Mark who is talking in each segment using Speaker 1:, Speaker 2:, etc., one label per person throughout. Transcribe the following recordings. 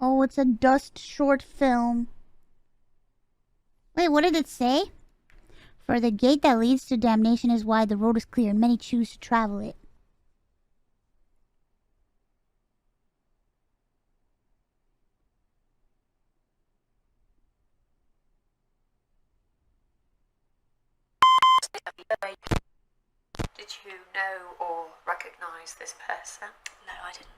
Speaker 1: Oh, it's a dust short film. Wait, what did it say? For the gate that leads to damnation is wide, the road is clear, and many choose to travel it.
Speaker 2: Did you know or recognize this person?
Speaker 3: No, I didn't.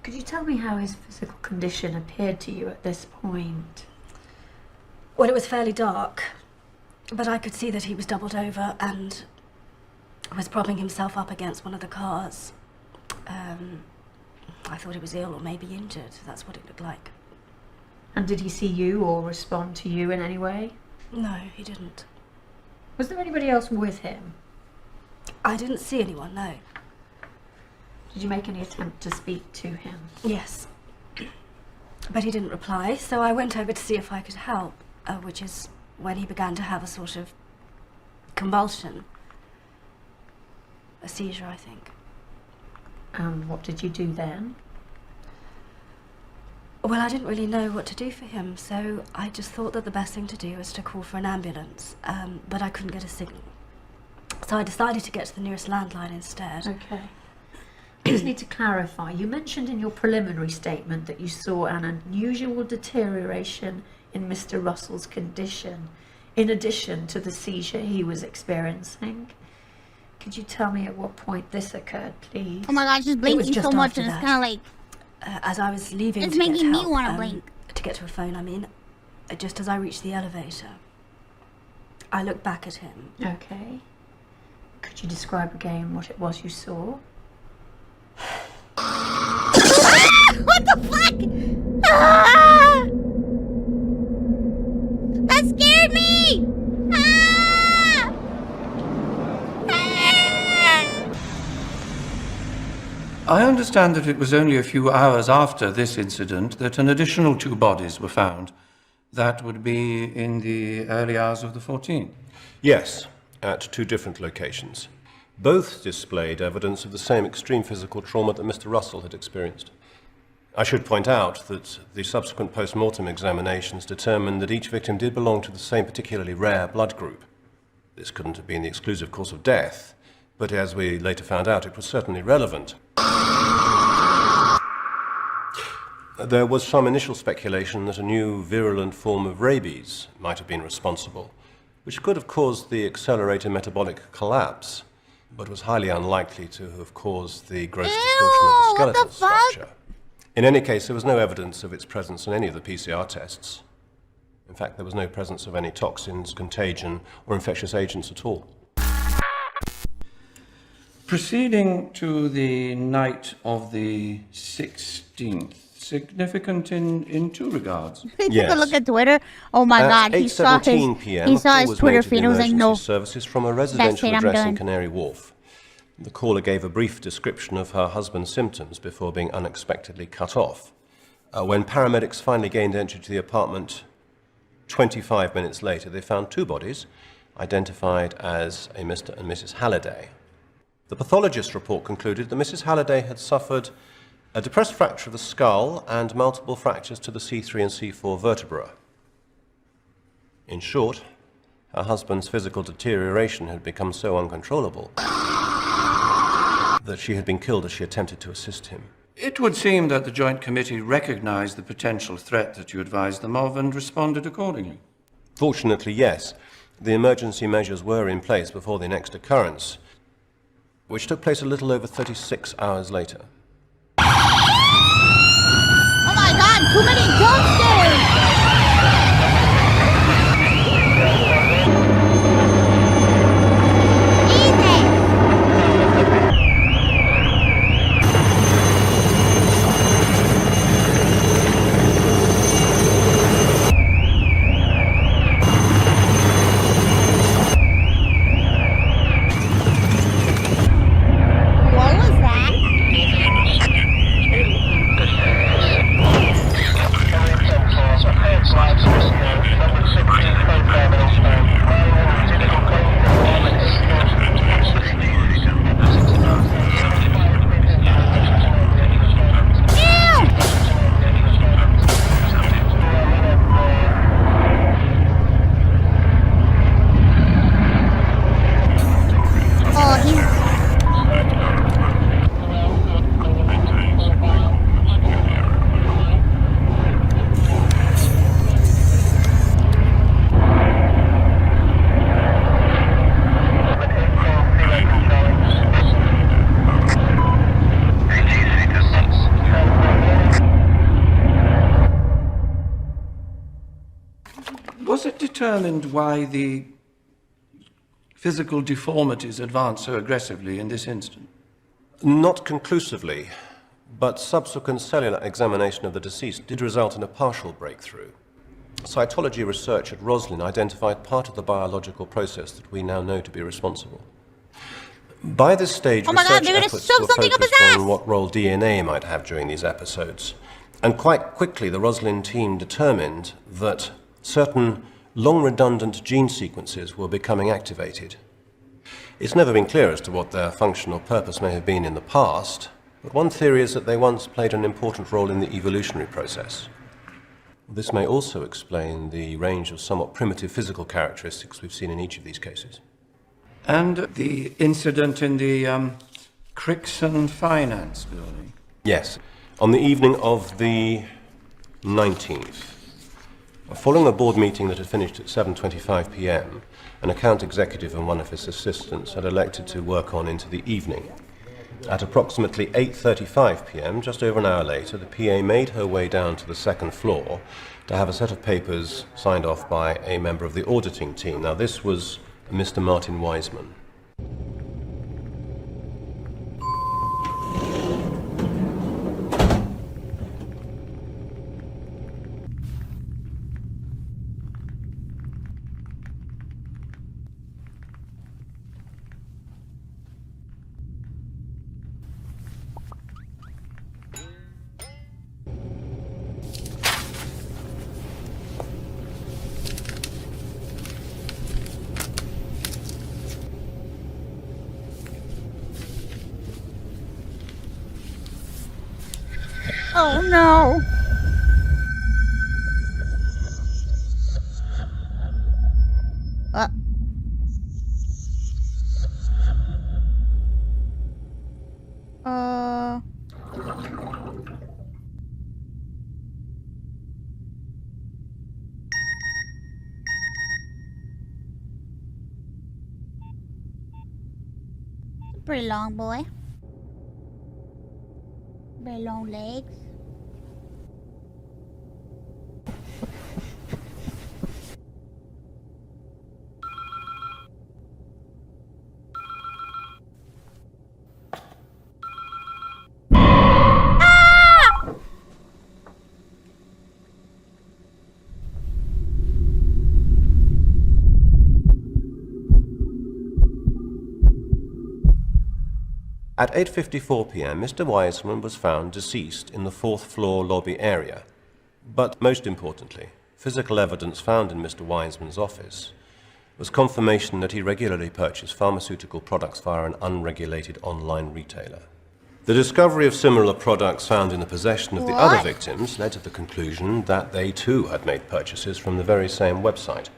Speaker 2: Could you tell me how his physical condition appeared to you at this point?
Speaker 3: Well, it was fairly dark, but I could see that he was doubled over and was propping himself up against one of the cars. I thought he was ill or maybe injured. That's what it looked like.
Speaker 2: And did he see you or respond to you in any way?
Speaker 3: No, he didn't.
Speaker 2: Was there anybody else with him?
Speaker 3: I didn't see anyone, no.
Speaker 2: Did you make any attempt to speak to him?
Speaker 3: Yes. But he didn't reply, so I went over to see if I could help, which is when he began to have a sort of convulsion. A seizure, I think.
Speaker 2: What did you do then?
Speaker 3: Well, I didn't really know what to do for him, so I just thought that the best thing to do was to call for an ambulance, but I couldn't get a signal. So I decided to get to the nearest landline instead.
Speaker 2: Okay. I just need to clarify. You mentioned in your preliminary statement that you saw an unusual deterioration in Mr. Russell's condition, in addition to the seizure he was experiencing. Could you tell me at what point this occurred, please?
Speaker 1: Oh my gosh, just blinking so much and it's kind of like...
Speaker 3: as I was leaving
Speaker 1: it's
Speaker 3: to
Speaker 1: making
Speaker 3: get help,
Speaker 1: me want to blink.
Speaker 3: To get to a phone, I mean, just as I reached the elevator, I looked back at him.
Speaker 2: Okay. Could you describe again what it was you saw?
Speaker 1: What the fuck? Ah! That scared me! Ah! Ah!
Speaker 4: I understand that it was only a few hours after this incident that an additional 2 bodies were found. That would be in the early hours of the 14th.
Speaker 5: Yes, at 2 different locations. Both displayed evidence of the same extreme physical trauma that Mr. Russell had experienced. I should point out that the subsequent post-mortem examinations determined that each victim did belong to the same particularly rare blood group. This couldn't have been the exclusive cause of death, but as we later found out, it was certainly relevant. There was some initial speculation that a new virulent form of rabies might have been responsible, which could have caused the accelerated metabolic collapse, but was highly unlikely to have caused the gross distortion of the skeletal structure. In any case, there was no evidence of its presence in any of the PCR tests. In fact, there was no presence of any toxins, contagion, or infectious agents at all.
Speaker 4: Proceeding to the night of the 16th, significant in 2 regards.
Speaker 1: Yes. Took a look at Twitter. Oh my God, he saw his Twitter feed. It was like, no.
Speaker 5: Services from a residential address in Canary Wharf. The caller gave a brief description of her husband's symptoms before being unexpectedly cut off. When paramedics finally gained entry to the apartment 25 minutes later, they found 2 bodies, identified as a Mr. and Mrs. Halliday. The pathologist's report concluded that Mrs. Halliday had suffered a depressed fracture of the skull and multiple fractures to the C3 and C4 vertebrae. In short, her husband's physical deterioration had become so uncontrollable that she had been killed as she attempted to assist him.
Speaker 4: It would seem that the Joint Committee recognized the potential threat that you advised them of and responded accordingly.
Speaker 5: Fortunately, yes. The emergency measures were in place before the next occurrence, which took place a little over 36 hours later.
Speaker 1: Oh my God, too many jump scares!
Speaker 4: Was it determined why the physical deformities advanced so aggressively in this instance?
Speaker 5: Not conclusively, but subsequent cellular examination of the deceased did result in a partial breakthrough. Cytology research at Roslin identified part of the biological process that we now know to be responsible. By this stage, research efforts were focused on what role DNA might have during these episodes. And quite quickly, the Roslin team determined that certain long-redundant gene sequences were becoming activated. It's never been clear as to what their functional purpose may have been in the past, but one theory is that they once played an important role in the evolutionary process. This may also explain the range of somewhat primitive physical characteristics we've seen in each of these cases.
Speaker 4: And the incident in the Crixon Finance building?
Speaker 5: Yes. On the evening of the 19th, following a board meeting that had finished at 7:25 p.m., an account executive and one of his assistants had elected to work on into the evening. At approximately 8:35 p.m., just over an hour later, the PA made her way down to the second floor to have a set of papers signed off by a member of the auditing team. Now, this was Mr. Martin Wiseman.
Speaker 1: Oh no! Uh. Uh. Pretty long, boy. Very long legs.
Speaker 5: At 8:54 p.m., Mr. Wiseman was found deceased in the fourth-floor lobby area. But most importantly, physical evidence found in Mr. Wiseman's office was confirmation that he regularly purchased pharmaceutical products via an unregulated online retailer. The discovery of similar products found in the possession of the other victims led to the conclusion that they too had made purchases from the very same website.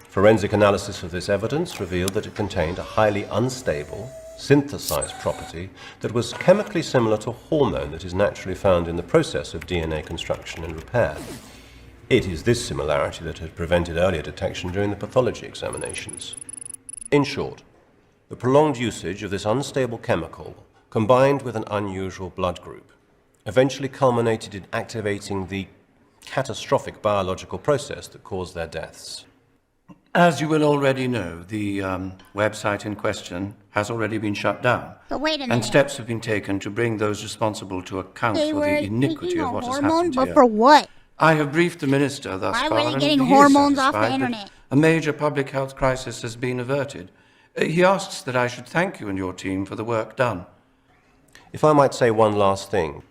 Speaker 5: Forensic analysis of this evidence revealed that it contained a highly unstable, synthesized property that was chemically similar to hormone that is naturally found in the process of DNA construction and repair. It is this similarity that had prevented earlier detection during the pathology examinations. In short, the prolonged usage of this unstable chemical, combined with an unusual blood group, eventually culminated in activating the catastrophic biological process that caused their deaths.
Speaker 4: As you will already know, the website in question has already been shut down.
Speaker 1: So wait a minute.
Speaker 4: And steps have been taken to bring those responsible to account for the iniquity of what has happened
Speaker 1: but
Speaker 4: here.
Speaker 1: for what?
Speaker 4: I have briefed the minister thus
Speaker 1: Why
Speaker 4: far,
Speaker 1: were they
Speaker 4: and
Speaker 1: getting
Speaker 4: he is
Speaker 1: hormones off the
Speaker 4: satisfied that
Speaker 1: internet?
Speaker 4: a major public health crisis has been averted. He asks that I should thank you and your team for the work done.
Speaker 5: If I might say one last thing,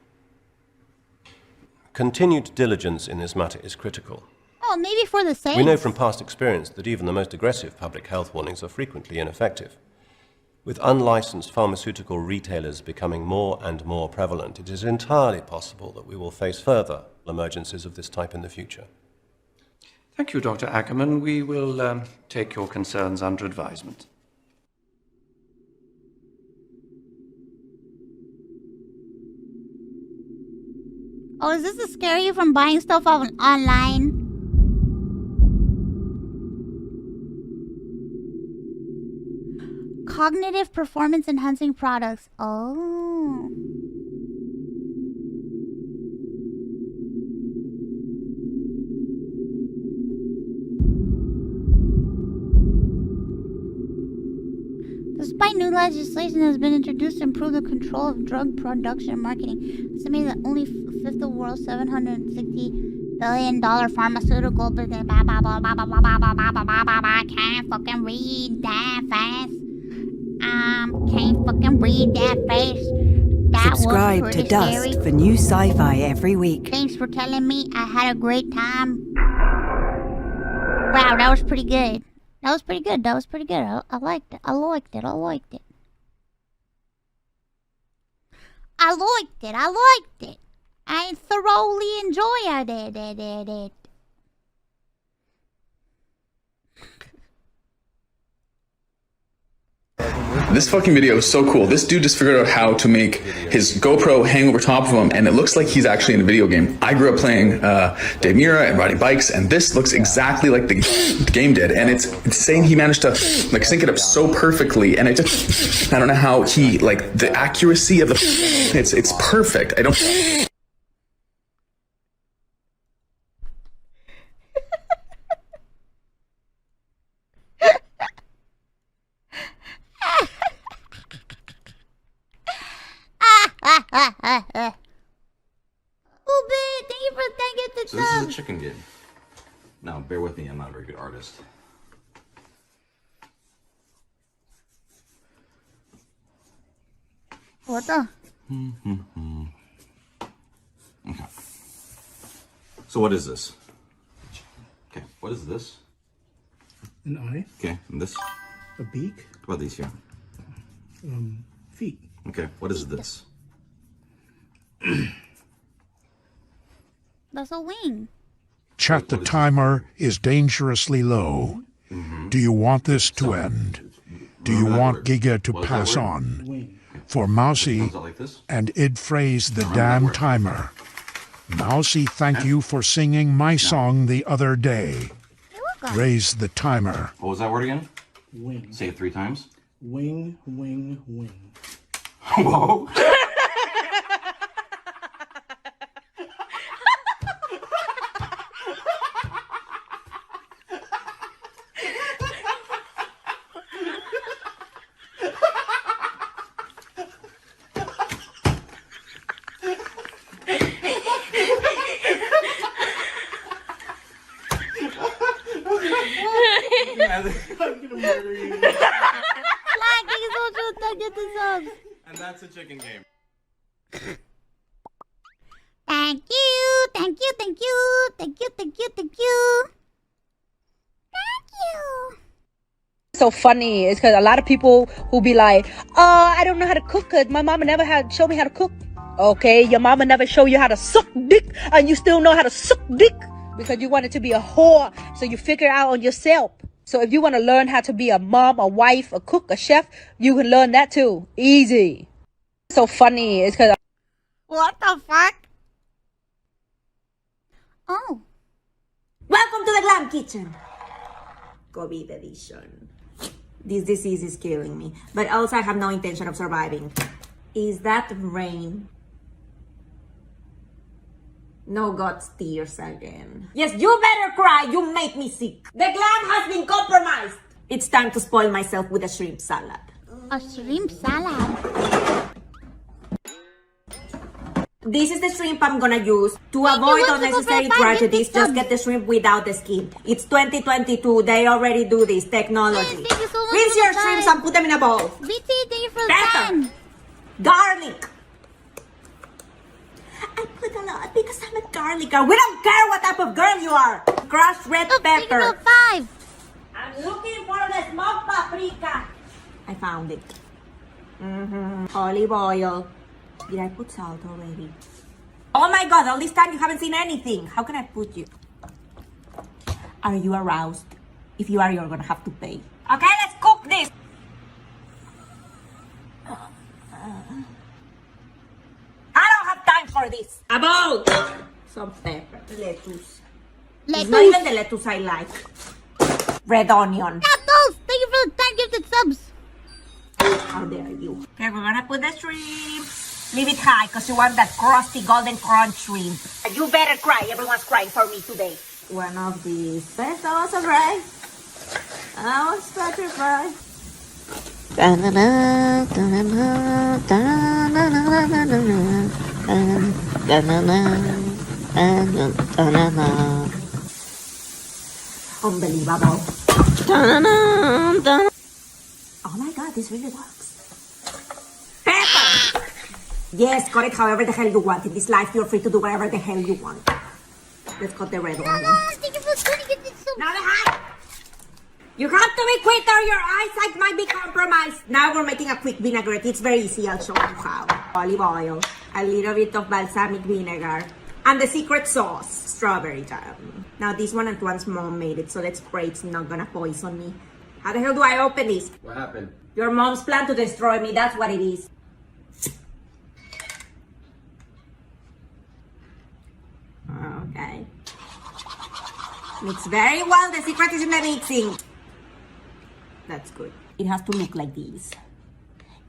Speaker 5: continued diligence in this matter is critical.
Speaker 1: Oh, maybe for the sake.
Speaker 5: We know from past experience that even the most aggressive public health warnings are frequently ineffective. With unlicensed pharmaceutical retailers becoming more and more prevalent, it is entirely possible that we will face further emergencies of this type in the future.
Speaker 4: Thank you, Dr. Ackerman. We will take your concerns under advisement.
Speaker 1: Oh, is this to scare you from buying stuff online? Cognitive performance enhancing products. Oh. new legislation has been introduced to improve the control of drug production and marketing. It's made that only fifth of the world's $760 billion pharmaceutical business. I can't fucking read that fast. Can't fucking read that fast. That
Speaker 6: Subscribe
Speaker 1: was
Speaker 6: to
Speaker 1: pretty
Speaker 6: Dust
Speaker 1: scary.
Speaker 6: for new sci-fi every week.
Speaker 1: Thanks for telling me. I had a great time. Wow, that was pretty good. That was pretty good. That was pretty good. I liked it. I liked it. I liked it. I liked it. I liked it. I thoroughly enjoyed it.
Speaker 7: This fucking video is so cool. This dude just figured out how to make his GoPro hang over top of him, and it looks like he's actually in a video game. I grew up playing Dave Mira and riding bikes, and this looks exactly like the game did. And it's saying he managed to like sync it up so perfectly, and it just I don't know how he like the accuracy of the it's perfect. I don't.
Speaker 1: Thank you for thanking the
Speaker 8: So this is a chicken game. Now, bear with me, I'm not a very good artist.
Speaker 1: What the?
Speaker 8: Okay. So what is this? Okay, what is this?
Speaker 9: An eye,
Speaker 8: Okay, and this?
Speaker 9: a beak,
Speaker 8: What about these here?
Speaker 9: feet.
Speaker 8: Okay, what is this?
Speaker 1: That's a wing.
Speaker 10: Chat, the timer is dangerously low. Do you want this to end? Do you want Giga to pass on?
Speaker 9: Wing.
Speaker 10: For Mousy
Speaker 8: Comes out like this?
Speaker 10: and id phrase the damn timer. Mousy, thank you for singing my song the other day.
Speaker 1: You're welcome.
Speaker 10: Raise the timer.
Speaker 8: What was that word again?
Speaker 9: Wing.
Speaker 8: Say it 3 times.
Speaker 9: Wing, wing, wing.
Speaker 8: Whoa! And that's a chicken game.
Speaker 1: Thank you. Thank you. Thank you. Thank you. Thank you. Thank you. Thank you.
Speaker 11: So funny is because a lot of people who be like, I don't know how to cook because my mama never had show me how to cook. Okay, your mama never show you how to suck dick and you still know how to suck dick because you wanted to be a whore, so you figure out on yourself. So if you want to learn how to be a mom, a wife, a cook, a chef, you can learn that too. Easy. So funny is because
Speaker 1: What the fuck? Oh.
Speaker 12: Welcome to the Glam Kitchen. COVID edition. This disease is killing me, but also I have no intention of surviving. Is that rain? No God's tears again. Yes, you better cry. You make me sick. The glam has been compromised. It's time to spoil myself with a shrimp salad.
Speaker 1: A shrimp salad.
Speaker 12: This is the shrimp I'm gonna use. To avoid unnecessary tragedies, just get the shrimp without the skin. It's 2022. They already do this technology.
Speaker 1: Thank you so much
Speaker 12: Rinse
Speaker 1: for
Speaker 12: your
Speaker 1: the
Speaker 12: shrimps
Speaker 1: time.
Speaker 12: and put them in a bowl.
Speaker 1: BT, thank you for the
Speaker 12: Better.
Speaker 1: time.
Speaker 12: Garlic. I put a lot because I'm a garlic girl. We don't care what type of girl you are. Crushed red
Speaker 1: Oh, thank you for
Speaker 12: pepper.
Speaker 1: the 5.
Speaker 12: I'm looking for the smoked paprika. I found it. Olive oil. Did I put salt already? Oh my God, all this time you haven't seen anything. How can I put you? Are you aroused? If you are, you're gonna have to pay. Okay, let's cook this. I don't have time for this. A bowl. Some pepper. Lettuce. It's not even the lettuce I like. Red onion.
Speaker 1: Gatos, thank you for the time gifted subs.
Speaker 12: How dare you? Okay, we're gonna put the shrimp. Leave it high because you want that crusty golden crunch shrimp. You better cry. Everyone's crying for me today. One of these. That was alright. I was petrified. Unbelievable. Oh my god, this really works. Pepper! Yes, cut it however the hell you want. In this life, you're free to do whatever the hell you want. Let's cut the red one.
Speaker 1: Thank you for putting it in some...
Speaker 12: Now the hat! You have to be quick or your eyesight might be compromised. Now we're making a quick vinaigrette. It's very easy. I'll show you how. Olive oil, a little bit of balsamic vinegar, and the secret sauce, strawberry jam. Now this one Antoine's mom made it, so let's pray it's not gonna poison me. How the hell do I open this?
Speaker 8: What happened?
Speaker 12: Your mom's plan to destroy me, that's what it is. Okay. Mix very well, the secret is in the mixing. That's good. It has to look like this.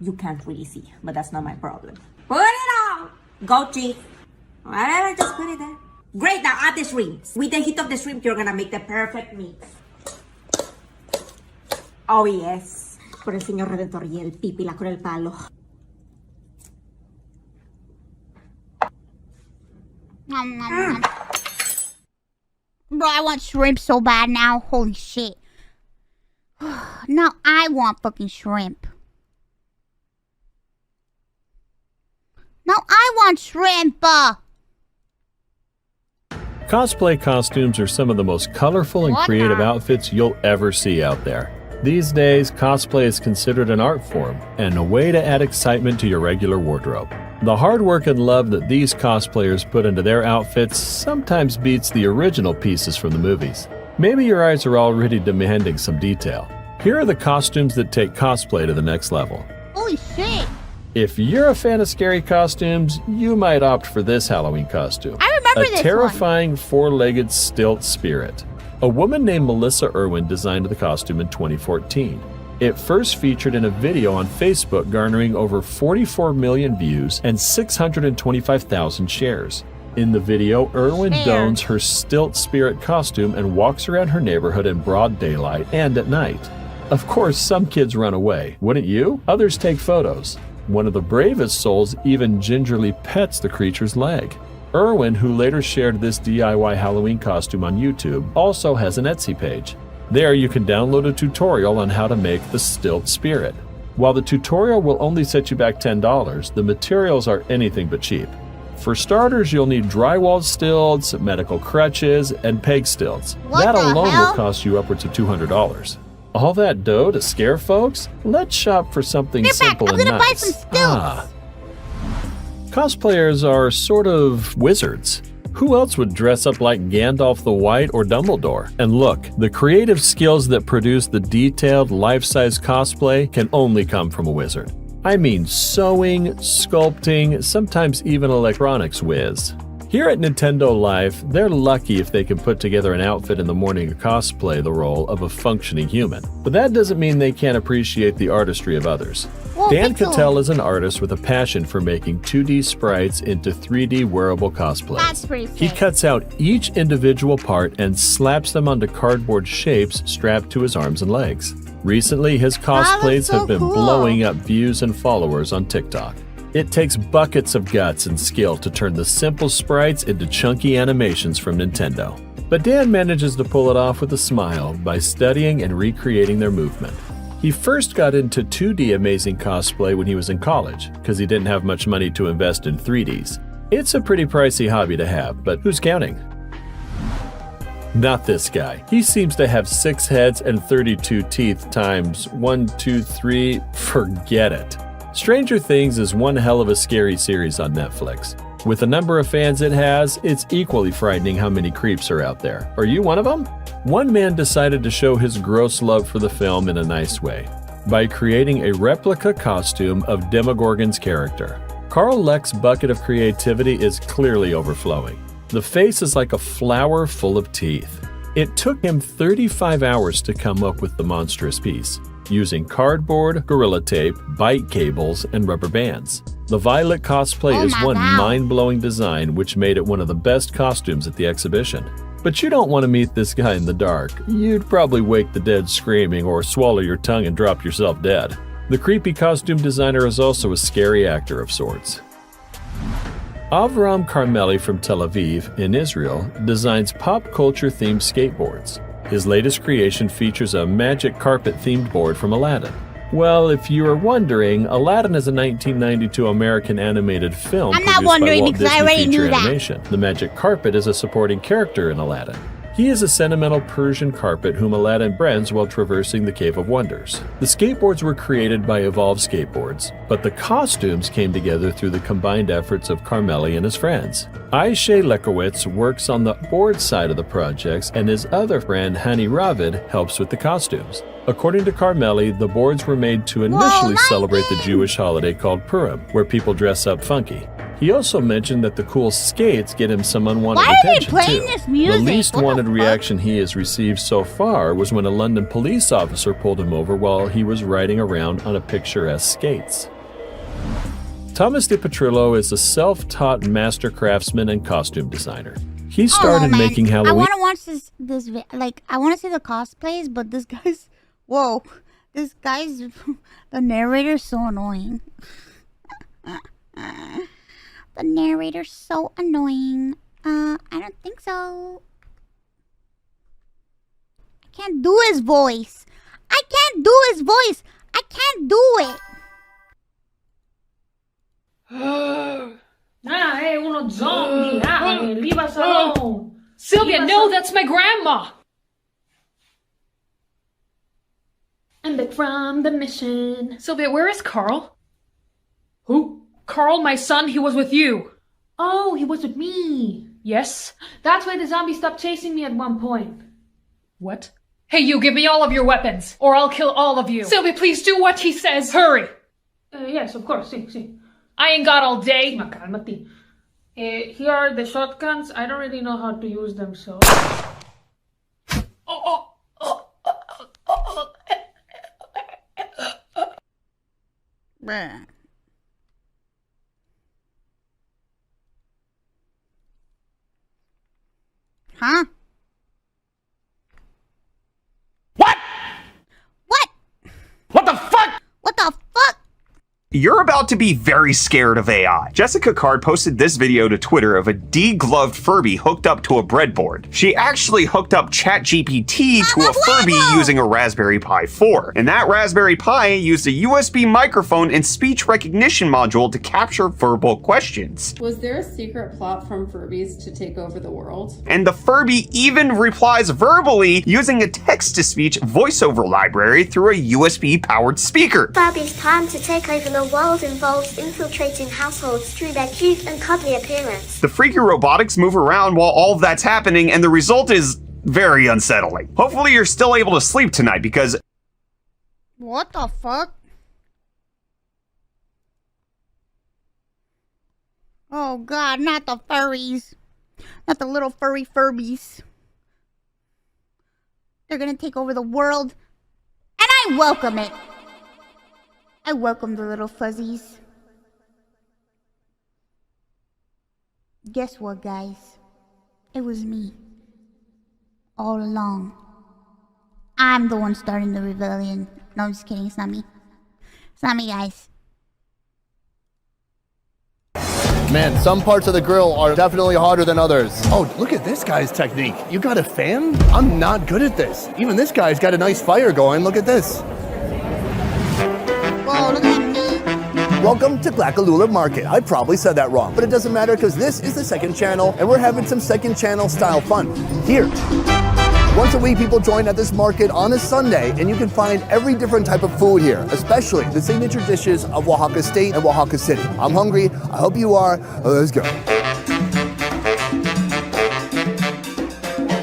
Speaker 12: You can't really see, but that's not my problem. Put it on! Goat cheese. Whatever, just put it there. Great, now add the shrimps. With the heat of the shrimp, you're gonna make the perfect mix. Oh yes. Por el Señor Redentor y el pipila con el palo.
Speaker 1: Bro, I want shrimp so bad now. Holy shit. Now I want fucking shrimp. Now I want shrimp.
Speaker 13: Cosplay costumes are some of the most colorful and creative outfits you'll ever see out there. These days, cosplay is considered an art form and a way to add excitement to your regular wardrobe. The hard work and love that these cosplayers put into their outfits sometimes beats the original pieces from the movies. Maybe your eyes are already demanding some detail. Here are the costumes that take cosplay to the next level.
Speaker 1: Holy shit.
Speaker 13: If you're a fan of scary costumes, you might opt for this Halloween costume.
Speaker 1: I remember this one.
Speaker 13: A terrifying four-legged stilt spirit. A woman named Melissa Irwin designed the costume in 2014. It first featured in a video on Facebook garnering over 44 million views and 625,000 shares. In the video, Irwin dons her stilt spirit costume and walks around her neighborhood in broad daylight and at night. Of course, some kids run away, wouldn't you? Others take photos. One of the bravest souls even gingerly pets the creature's leg. Irwin, who later shared this DIY Halloween costume on YouTube, also has an Etsy page. There you can download a tutorial on how to make the stilt spirit. While the tutorial will only set you back $10, the materials are anything but cheap. For starters, you'll need drywall stilts, medical crutches, and peg stilts. That alone will cost you upwards of $200. All that dough to scare folks? Let's shop for something simple and nice. Buy some stilts. Cosplayers are sort of wizards. Who else would dress up like Gandalf the White or Dumbledore? And look, the creative skills that produce the detailed, life-size cosplay can only come from a wizard. I mean sewing, sculpting, sometimes even electronics whiz. Here at Nintendo Life, they're lucky if they can put together an outfit in the morning to cosplay the role of a functioning human. But that doesn't mean they can't appreciate the artistry of others. Dan Cattell is an artist with a passion for making 2D sprites into 3D wearable cosplays.
Speaker 1: That's pretty sick.
Speaker 13: He cuts out each individual part and slaps them onto cardboard shapes strapped to his arms and legs. Recently, his cosplays have been blowing up views and followers on TikTok. It takes buckets of guts and skill to turn the simple sprites into chunky animations from Nintendo. But Dan manages to pull it off with a smile by studying and recreating their movement. He first got into 2D amazing cosplay when he was in college, because he didn't have much money to invest in 3Ds. It's a pretty pricey hobby to have, but who's counting? Not this guy. He seems to have 6 heads and 32 teeth times 1, 2, 3, forget it. Stranger Things is one hell of a scary series on Netflix. With the number of fans it has, it's equally frightening how many creeps are out there. Are you one of them? One man decided to show his gross love for the film in a nice way, by creating a replica costume of Demogorgon's character. Carl Leck's bucket of creativity is clearly overflowing. The face is like a flower full of teeth. It took him 35 hours to come up with the monstrous piece, using cardboard, Gorilla Tape, bite cables, and rubber bands. The Violet cosplay is one mind-blowing design which made it one of the best costumes at the exhibition. But you don't want to meet this guy in the dark. You'd probably wake the dead screaming or swallow your tongue and drop yourself dead. The creepy costume designer is also a scary actor of sorts. Avram Carmeli from Tel Aviv, in Israel, designs pop culture-themed skateboards. His latest creation features a magic carpet-themed board from Aladdin. Well, if you are wondering, Aladdin is a 1992 American animated film
Speaker 1: I'm not
Speaker 13: produced
Speaker 1: wondering
Speaker 13: by Walt
Speaker 1: because I
Speaker 13: Disney
Speaker 1: already
Speaker 13: Feature
Speaker 1: knew that.
Speaker 13: Animation. The magic carpet is a supporting character in Aladdin. He is a sentimental Persian carpet whom Aladdin befriends while traversing the Cave of Wonders. The skateboards were created by Evolve Skateboards, but the costumes came together through the combined efforts of Carmeli and his friends. Aishay Lekowitz works on the board side of the projects, and his other friend, Hani Ravid, helps with the costumes. According to Carmeli, the boards were made to initially celebrate the Jewish holiday called Purim, where people dress up funky. He also mentioned that the cool skates get him some unwanted attention too. The least wanted reaction he has received so far was when a London police officer pulled him over while he was riding around on a picturesque skates. Thomas DiPetrillo is a self-taught master craftsman and costume designer. He started making Halloween.
Speaker 1: I want to watch I want to see the cosplays, but this guy's, the narrator's so annoying. The narrator's so annoying. I don't think so. I can't do his voice. I can't do it.
Speaker 14: È uno zombie, leave us alone. Sylvia, no, that's my grandma. I'm back from the mission. Sylvia, where is Carl? Who? Carl, my son, he was with you. Oh, he was with me. Yes. That's why the zombie stopped chasing me at one point. What? Hey, you, give me all of your weapons, or I'll kill all of you. Sylvia, please do what he says. Hurry. Yes, of course, sí. I ain't got all day. Ma, cálmate. Here are the shotguns. I don't really know how to use them, so...
Speaker 1: Bruh. Huh?
Speaker 15: What?
Speaker 1: What?
Speaker 15: What the fuck?
Speaker 1: What the fuck?
Speaker 15: You're about to be very scared of AI. Jessica Card posted this video to Twitter of a degloved Furby hooked up to a breadboard. She actually hooked up ChatGPT to a Furby using a Raspberry Pi 4. And that Raspberry Pi used a USB microphone and speech recognition module to capture verbal questions.
Speaker 16: Was there a secret plot from Furbies to take over the world?
Speaker 15: And the Furby even replies verbally using a text-to-speech voiceover library through a USB-powered speaker.
Speaker 17: Furby's plan to take over the world involves infiltrating households through their cute and cuddly appearance.
Speaker 15: The freaky robotics move around while all of that's happening, and the result is very unsettling. Hopefully you're still able to sleep tonight because...
Speaker 1: What the fuck? Oh god, not the furries. Not the little furry Furbies. They're gonna take over the world. And I welcome it. I welcome the little fuzzies. Guess what, guys? It was me. All along. I'm the one starting the rebellion. No, I'm just kidding. It's not me. It's not me, guys.
Speaker 18: Man, some parts of the grill are definitely harder than others. Oh, look at this guy's technique. You got a fan? I'm not good at this. Even this guy's got a nice fire going. Look at this.
Speaker 1: Whoa, look at me.
Speaker 18: Welcome to Glackalula Market. I probably said that wrong, but it doesn't matter because this is the second channel and we're having some second channel style fun here. Once a week, people join at this market on a Sunday, and you can find every different type of food here, especially the signature dishes of Oaxaca State and Oaxaca City. I'm hungry. I hope you are. Let's go.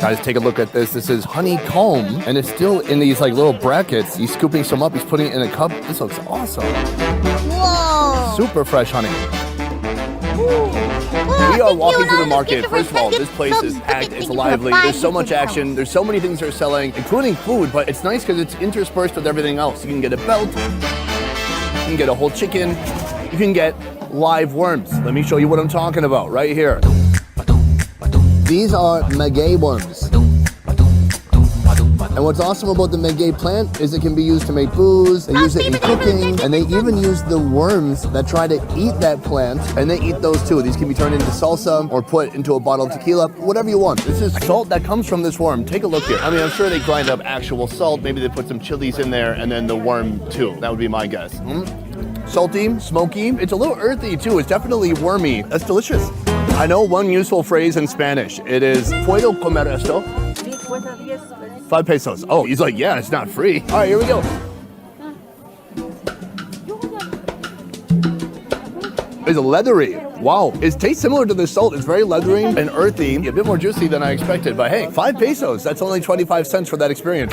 Speaker 18: Guys, take a look at this. This is honeycomb, and it's still in these like little brackets. He's scooping some up. He's putting it in a cup. This looks awesome.
Speaker 1: Whoa!
Speaker 18: Super fresh honey. We are walking through the market. First of all, this place is packed, it's lively, there's so much action, there's so many things they're selling, including food, but it's nice because it's interspersed with everything else. You can get a belt, you can get a whole chicken, you can get live worms. Let me show you what I'm talking about right here. These are maguey worms. And what's awesome about the maguey plant is it can be used to make booze, they use it in cooking, and they even use the worms that try to eat that plant, and they eat those too. These can be turned into salsa or put into a bottle of tequila, whatever you want. This is salt that comes from this worm. Take a look here. I mean, I'm sure they grind up actual salt. Maybe they put some chilies in there and then the worm too. That would be my guess. Salty, smoky. It's a little earthy too. It's definitely wormy. That's delicious. I know one useful phrase in Spanish. It is, ¿Puedo comer esto? 5 pesos. Oh, he's like, yeah, it's not free. All right, here we go. It's leathery. Wow. It tastes similar to the salt. It's very leathery and earthy. A bit more juicy than I expected. But hey, 5 pesos. That's only 25 cents for that experience.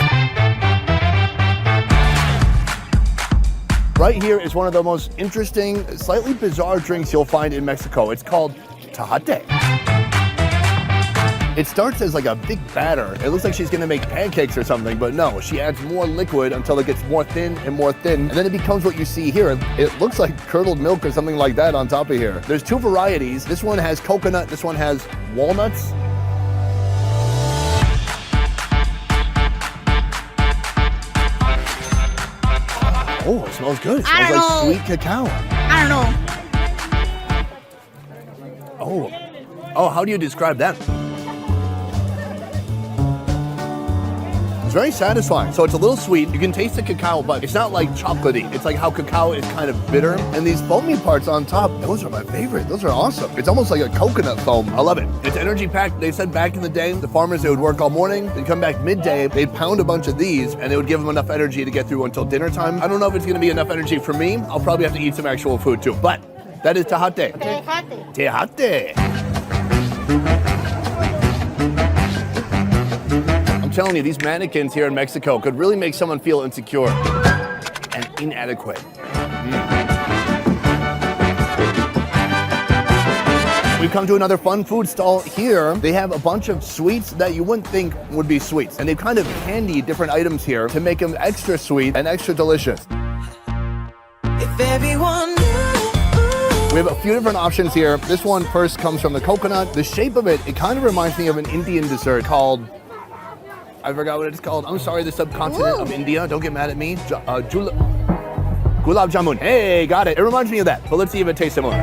Speaker 18: Right here is one of the most interesting, slightly bizarre drinks you'll find in Mexico. It's called tajate. It starts as like a big batter. It looks like she's gonna make pancakes or something, but no, she adds more liquid until it gets more thin, and then it becomes what you see here. It looks like curdled milk or something like that on top of here. There's 2 varieties. This one has coconut, this one has walnuts. Oh, it smells good. It smells like sweet cacao.
Speaker 1: I don't know.
Speaker 18: Oh, how do you describe that? It's very satisfying. So it's a little sweet. You can taste the cacao, but it's not like chocolatey. It's like how cacao is kind of bitter. And these foamy parts on top, those are my favorite. Those are awesome. It's almost like a coconut foam. I love it. It's energy packed. They said back in the day, the farmers, they would work all morning. They'd come back midday. They'd pound a bunch of these and it would give them enough energy to get through until dinner time. I don't know if it's going to be enough energy for me. I'll probably have to eat some actual food too. But that is tajate. Tejate. I'm telling you, these mannequins here in Mexico could really make someone feel insecure and inadequate. We've come to another fun food stall here. They have a bunch of sweets that you wouldn't think would be sweets. And they've kind of candied different items here to make them extra sweet and extra delicious. If everyone We have a few different options here. This one first comes from the coconut. The shape of it kind of reminds me of an Indian dessert called, I forgot what it's called. I'm sorry, the subcontinent of India. Don't get mad at me. Gulab jamun. Hey, got it. It reminds me of that. But let's see if it tastes similar.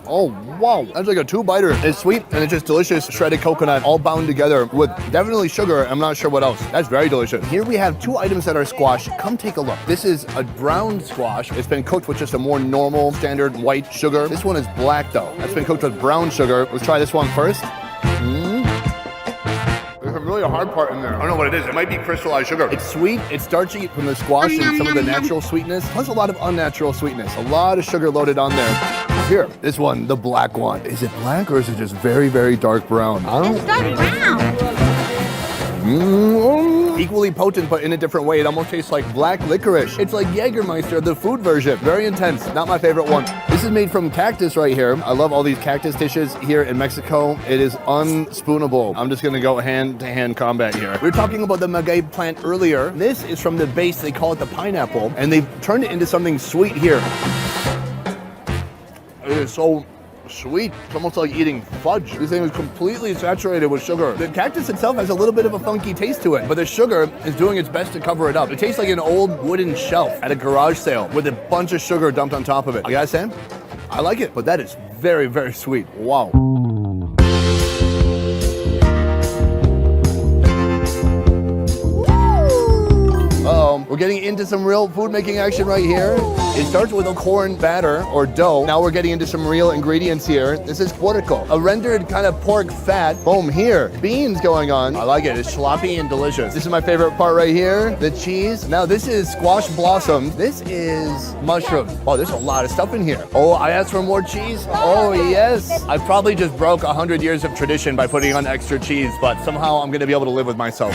Speaker 18: Oh, wow. That's like a 2-biter. It's sweet and it's just delicious shredded coconut all bound together with definitely sugar. I'm not sure what else. That's very delicious. Here we have 2 items that are squash. Come take a look. This is a brown squash. It's been cooked with just a more normal standard white sugar. This one is black though. That's been cooked with brown sugar. Let's try this one first. There's a really hard part in there. I don't know what it is. It might be crystallized sugar. It's sweet, it's starchy from the squash and some of the natural sweetness, plus a lot of unnatural sweetness. A lot of sugar loaded on there. Here, this one, the black one. Is it black or is it just very, very dark brown? I don't know. Equally potent, but in a different way. It almost tastes like black licorice. It's like Jägermeister, the food version. Very intense. Not my favorite one. This is made from cactus right here. I love all these cactus dishes here in Mexico. It is unspoonable. I'm just gonna go hand-to-hand combat here. We were talking about the maguey plant earlier. This is from the base. They call it the pineapple, and they've turned it into something sweet here. It is so sweet. It's almost like eating fudge. This thing is completely saturated with sugar. The cactus itself has a little bit of a funky taste to it, but the sugar is doing its best to cover it up. It tastes like an old wooden shelf at a garage sale with a bunch of sugar dumped on top of it. I gotta say, I like it, but that is very, very sweet. Wow. We're getting into some real food making action right here. It starts with a corn batter or dough. Now we're getting into some real ingredients here. This is puerco, a rendered kind of pork fat. Boom, here. Beans going on. I like it. It's sloppy and delicious. This is my favorite part right here. The cheese. Now this is squash blossom. This is mushroom. Oh, there's a lot of stuff in here. Oh, I asked for more cheese. Oh, yes. I probably just broke 100 years of tradition by putting on extra cheese, but somehow I'm going to be able to live with myself.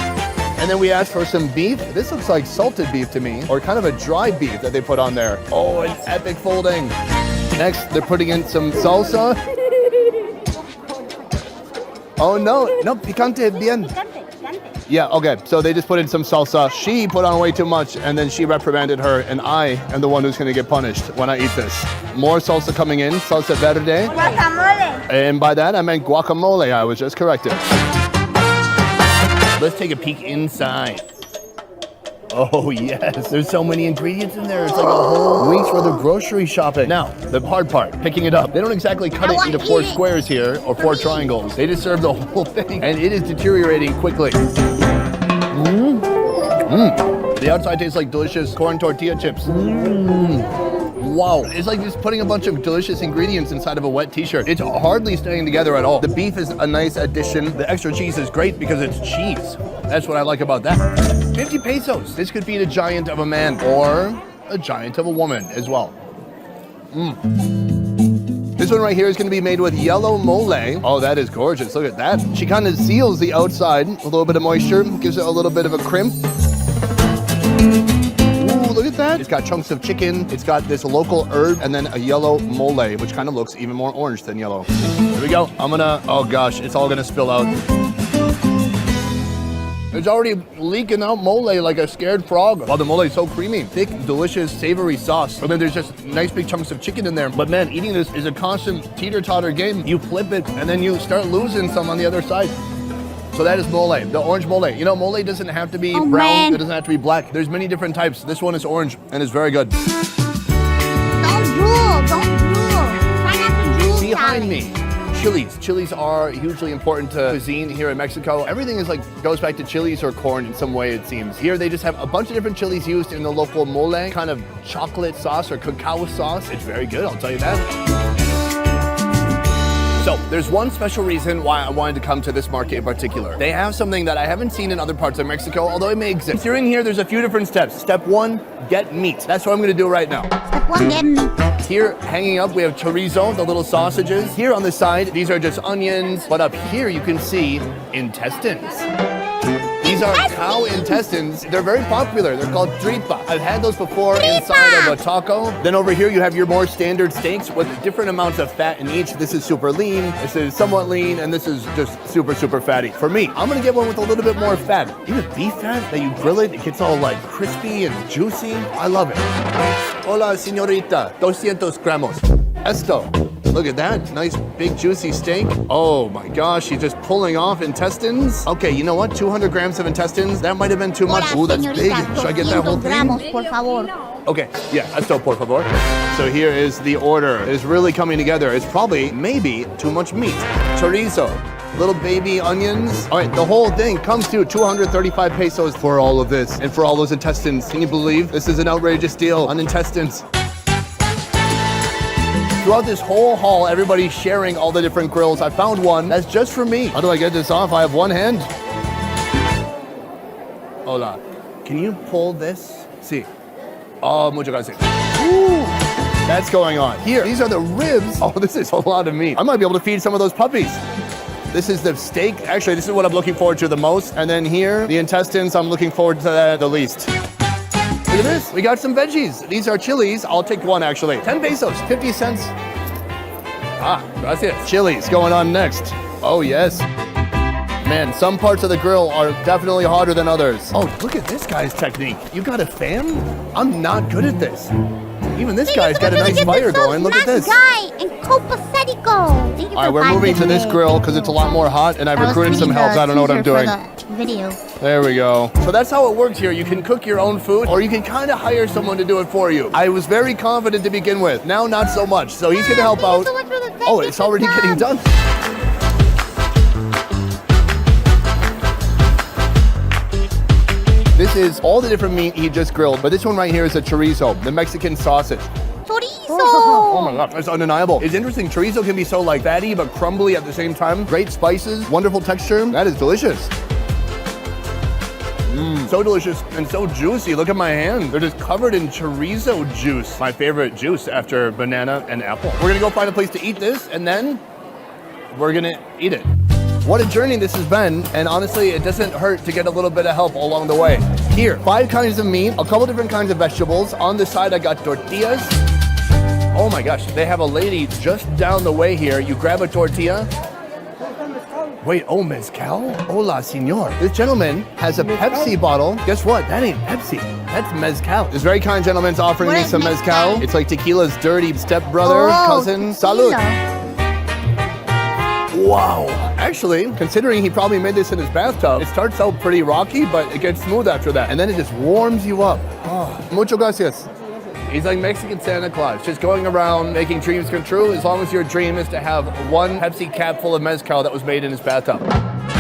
Speaker 18: And then we asked for some beef. This looks like salted beef to me, or kind of a dry beef that they put on there. Oh, an epic folding. Next, they're putting in some salsa. Oh, no, picante bien. Yeah, okay, so they just put in some salsa. She put on way too much, and then she reprimanded her, and I am the one who's gonna get punished when I eat this. More salsa coming in, salsa verde.
Speaker 1: Guacamole.
Speaker 18: And by that, I meant guacamole. I was just corrected. Let's take a peek inside. Oh yes, there's so many ingredients in there. It's like a whole week's worth of grocery shopping. Now, the hard part, picking it up. They don't exactly cut it into 4 squares here or 4 triangles. They just serve the whole thing, and it is deteriorating quickly. The outside tastes like delicious corn tortilla chips. Wow, it's like just putting a bunch of delicious ingredients inside of a wet t-shirt. It's hardly staying together at all. The beef is a nice addition. The extra cheese is great because it's cheese. That's what I like about that. 50 pesos. This could feed a giant of a man or a giant of a woman as well. This one right here is going to be made with yellow mole. Oh, that is gorgeous. Look at that. She kind of seals the outside. A little bit of moisture, gives it a little bit of a crimp. Look at that. It's got chunks of chicken. It's got this local herb and then a yellow mole, which kind of looks even more orange than yellow. Here we go. Oh gosh, it's all gonna spill out. It's already leaking out mole like a scared frog. Wow, the mole is so creamy. Thick, delicious, savory sauce. And then there's just nice big chunks of chicken in there. But man, eating this is a constant teeter-totter game. You flip it and then you start losing some on the other side. So that is mole, the orange mole. You know, mole doesn't have to be brown, man. It doesn't have to be black. There's many different types. This one is orange and is very good.
Speaker 1: Don't drool. Try not to drool.
Speaker 18: Behind me, chilies. Chilies are hugely important to cuisine here in Mexico. Everything is goes back to chilies or corn in some way, it seems. Here they just have a bunch of different chilies used in the local mole, kind of chocolate sauce or cacao sauce. It's very good, I'll tell you that. So, there's one special reason why I wanted to come to this market in particular. They have something that I haven't seen in other parts of Mexico, although it may exist. If you're in here, there's a few different steps. Step 1, get meat. That's what I'm gonna do right now.
Speaker 1: Step 1, get meat.
Speaker 18: Here, hanging up, we have chorizo, the little sausages. Here on the side, these are just onions. But up here, you can see intestines. These are cow intestines. They're very popular. They're called tripa. I've had those before inside of a taco. Then over here, you have your more standard steaks with different amounts of fat in each. This is super lean, this is somewhat lean, and this is just super, super fatty. For me, I'm gonna get one with a little bit more fat. Even beef fat, that you grill it, it gets all crispy and juicy. I love it. Hola, señorita. 200 gramos. Esto. Look at that, nice big juicy steak. Oh my gosh, she's just pulling off intestines. Okay, you know what, 200 grams of intestines, that might have been too much. Ooh, that's big. Should I get that whole thing?
Speaker 1: Por favor.
Speaker 18: Okay, yeah, esto por favor. So here is the order. It's really coming together. It's probably, maybe, too much meat. Chorizo, little baby onions. All right, the whole thing comes to 235 pesos for all of this and for all those intestines. Can you believe this is an outrageous deal on intestines? Throughout this whole haul, everybody's sharing all the different grills. I found one that's just for me. How do I get this off? I have one hand. Hola. Can you pull this? Sí. Oh, muchas gracias. Ooh, that's going on. Here, these are the ribs. Oh, this is a lot of meat. I might be able to feed some of those puppies. This is the steak. Actually, this is what I'm looking forward to the most. And then here, the intestines, I'm looking forward to that the least. Look at this, we got some veggies. These are chilies. I'll take one actually. 10 pesos, 50 cents. Ah, gracias. Chilies going on next. Oh yes. Man, some parts of the grill are definitely hotter than others. Oh, look at this guy's technique. You got a fan? I'm not good at this. Even this guy's got a nice fire going. Look at this.
Speaker 1: Guy in Copa Cerico.
Speaker 18: All right, we're moving to this grill because it's a lot more hot and I've recruited some help. I don't know what I'm doing.
Speaker 1: Video.
Speaker 18: There we go. So that's how it works here. You can cook your own food or you can kind of hire someone to do it for you. I was very confident to begin with. Now, not so much. So he's going to help out. Oh, it's already getting done. This is all the different meat he just grilled, but this one right here is a chorizo, the Mexican sausage.
Speaker 1: Chorizo!
Speaker 18: Oh my God, that's undeniable. It's interesting, chorizo can be so fatty but crumbly at the same time. Great spices, wonderful texture. That is delicious. So delicious and so juicy. Look at my hand. They're just covered in chorizo juice. My favorite juice after banana and apple. We're gonna go find a place to eat this and then we're gonna eat it. What a journey this has been, and honestly, it doesn't hurt to get a little bit of help along the way. Here, 5 kinds of meat, a couple different kinds of vegetables. On the side, I got tortillas. Oh my gosh, they have a lady just down the way here. You grab a tortilla. Wait, oh, mezcal? Hola, senor. This gentleman has a Pepsi bottle. Guess what? That ain't Pepsi. That's mezcal. This very kind gentleman's offering me some mezcal. It's like tequila's dirty stepbrother, cousin. Salud. Wow, Actually, considering he probably made this in his bathtub, it starts out pretty rocky, but it gets smooth after that. And then it just warms you up. Oh, mucho gracias. He's like Mexican Santa Claus, just going around making dreams come true as long as your dream is to have one Pepsi cap full of mezcal that was made in his bathtub.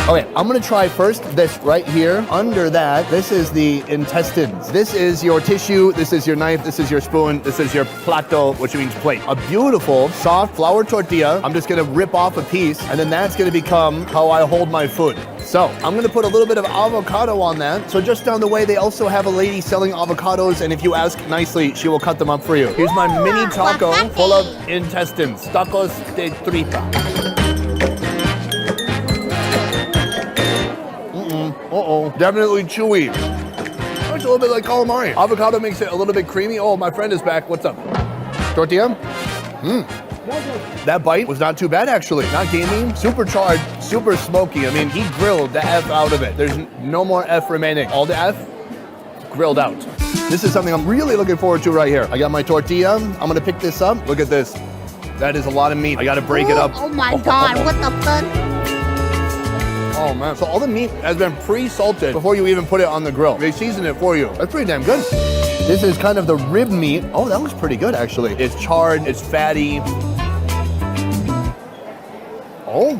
Speaker 18: Okay, I'm gonna try first this right here. Under that, this is the intestines. This is your tissue, this is your knife, this is your spoon, this is your plato, which means plate. A beautiful, soft flour tortilla. I'm just gonna rip off a piece, and then that's gonna become how I hold my food. So, I'm gonna put a little bit of avocado on that. So just down the way, they also have a lady selling avocados, and if you ask nicely, she will cut them up for you. Here's my mini taco full of intestines. Tacos de tripa. Definitely chewy. It's a little bit like calamari. Avocado makes it a little bit creamy. Oh, my friend is back. What's up? Tortilla? That bite was not too bad, actually. Not gamey, super charred, super smoky. I mean, he grilled the F out of it. There's no more F remaining. All the F, grilled out. This is something I'm really looking forward to right here. I got my tortilla. I'm gonna pick this up. Look at this. That is a lot of meat. I gotta break it up.
Speaker 1: Oh my God, what the fuck?
Speaker 18: Oh man, so all the meat has been pre-salted before you even put it on the grill. They season it for you. That's pretty damn good. This is kind of the rib meat. Oh, that looks pretty good actually. It's charred, it's fatty. Oh.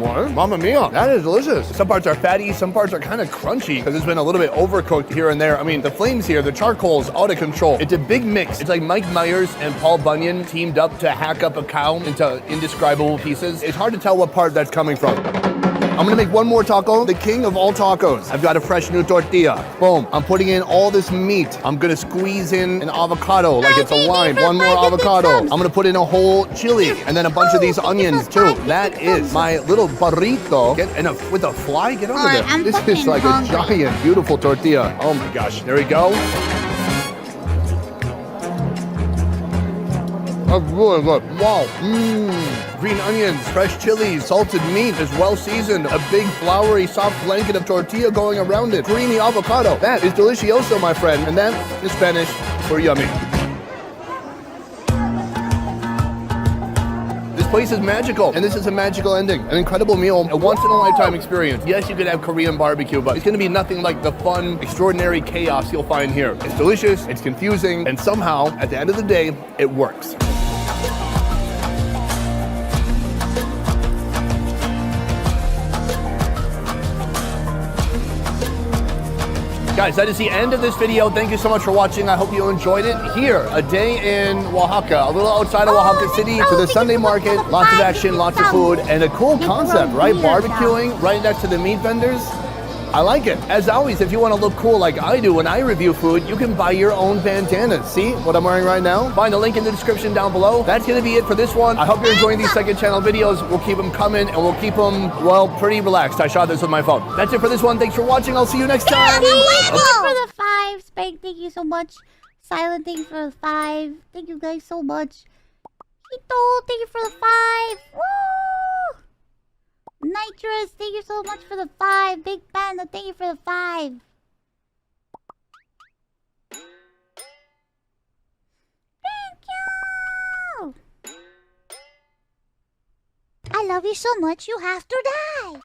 Speaker 18: What? Mamma mia, that is delicious. Some parts are fatty, some parts are kind of crunchy because it's been a little bit overcooked here and there. I mean, the flames here, the charcoal's out of control. It's a big mix. It's like Mike Myers and Paul Bunyan teamed up to hack up a cow into indescribable pieces. It's hard to tell what part that's coming from. I'm gonna make one more taco, the king of all tacos. I've got a fresh new tortilla. Boom, I'm putting in all this meat. I'm gonna squeeze in an avocado like it's a wine. One more avocado. I'm gonna put in a whole chili and then a bunch of these onions too. That is my little burrito. With a fly, get under there. This is like a giant, beautiful tortilla. Oh my gosh, there we go. That's really good. Wow. Green onions, fresh chilies, salted meat is well seasoned. A big floury, soft blanket of tortilla going around it. Creamy avocado. That is delicioso, my friend. And that is Spanish for yummy. This place is magical, and this is a magical ending. An incredible meal, a once-in-a-lifetime experience. Yes, you could have Korean barbecue, but it's gonna be nothing like the fun, extraordinary chaos you'll find here. It's delicious, it's confusing, and somehow, at the end of the day, it works. Guys, that is the end of this video. Thank you so much for watching. I hope you enjoyed it. Here, a day in Oaxaca, a little outside of Oaxaca City, to the Sunday market. Lots of action, lots of food, and a cool concept, right? Barbecuing right next to the meat vendors. I like it. As always, if you want to look cool like I do when I review food, you can buy your own bandanas. See what I'm wearing right now? Find the link in the description down below. That's going to be it for this one. I hope you're enjoying these second channel videos. We'll keep them coming, and we'll keep them, well, pretty relaxed. I shot this with my phone. That's it for this one. Thanks for watching. I'll see you next time.
Speaker 1: Thank you for the 5. Spank, thank you so much. Silent, thank you for the 5. Thank you guys so much. Hito, thank you for the 5. Woo! Nitrous, thank you so much for the 5. Big Panda, thank you for the 5. Thank you! I love you so much, you have to die.